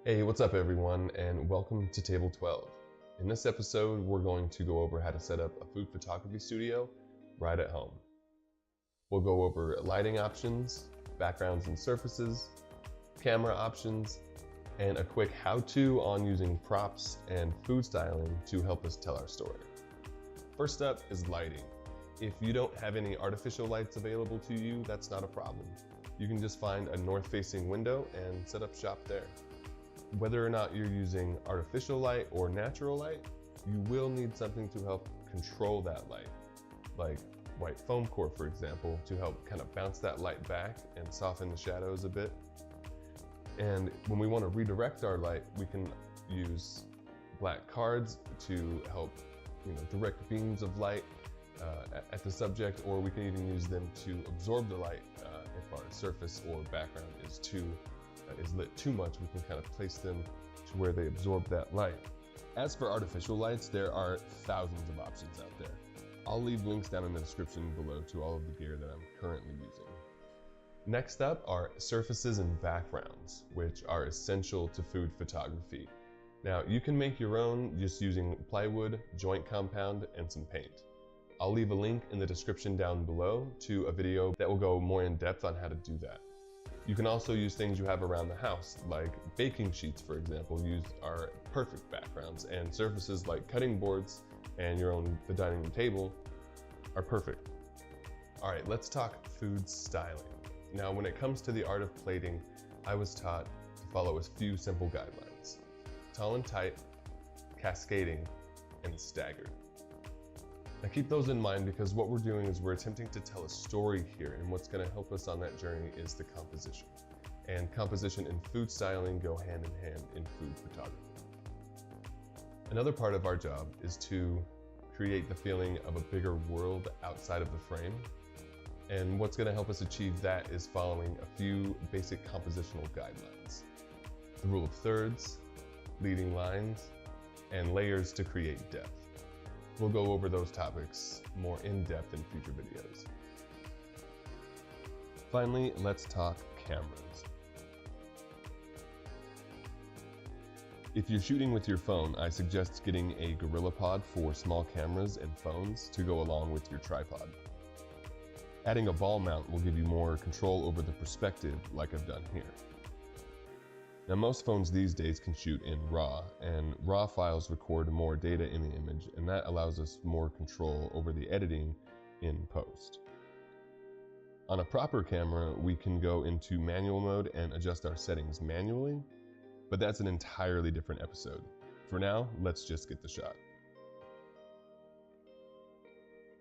Hey, what's up everyone, and welcome to Table 12. In this episode, we're going to go over how to set up a food photography studio right at home. We'll go over lighting options, backgrounds and surfaces, camera options, and a quick how-to on using props and food styling to help us tell our story. First up is lighting. If you don't have any artificial lights available to you, that's not a problem. You can just find a north-facing window and set up shop there. Whether or not you're using artificial light or natural light, you will need something to help control that light, like white foam core, for example, to help kind of bounce that light back and soften the shadows a bit. And when we want to redirect our light, we can use black cards to help direct beams of light at the subject, or we can even use them to absorb the light if our surface or background is lit too much. We can kind of place them to where they absorb that light. As for artificial lights, there are thousands of options out there. I'll leave links down in the description below to all of the gear that I'm currently using. Next up are surfaces and backgrounds, which are essential to food photography. Now, you can make your own just using plywood, joint compound, and some paint. I'll leave a link in the description down below to a video that will go more in depth on how to do that. You can also use things you have around the house, like baking sheets, for example, are perfect backgrounds, and surfaces like cutting boards and the dining room table are perfect. All right, let's talk food styling. Now, when it comes to the art of plating, I was taught to follow a few simple guidelines: tall and tight, cascading, and staggered. Now keep those in mind, because what we're doing is we're attempting to tell a story here, and what's going to help us on that journey is the composition. And composition and food styling go hand in hand in food photography. Another part of our job is to create the feeling of a bigger world outside of the frame. And what's going to help us achieve that is following a few basic compositional guidelines: the rule of thirds, leading lines, and layers to create depth. We'll go over those topics more in depth in future videos. Finally, let's talk cameras. If you're shooting with your phone, I suggest getting a GorillaPod for small cameras and phones to go along with your tripod. Adding a ball mount will give you more control over the perspective, like I've done here. Now, most phones these days can shoot in RAW, and RAW files record more data in the image, and that allows us more control over the editing in post. On a proper camera, we can go into manual mode and adjust our settings manually, but that's an entirely different episode. For now, let's just get the shot.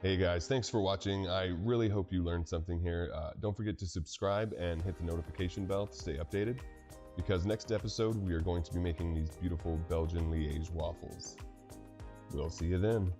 Hey guys, thanks for watching. I really hope you learned something here. Don't forget to subscribe and hit the notification bell to stay updated, because next episode we are going to be making these beautiful Belgian Liège waffles. We'll see you then.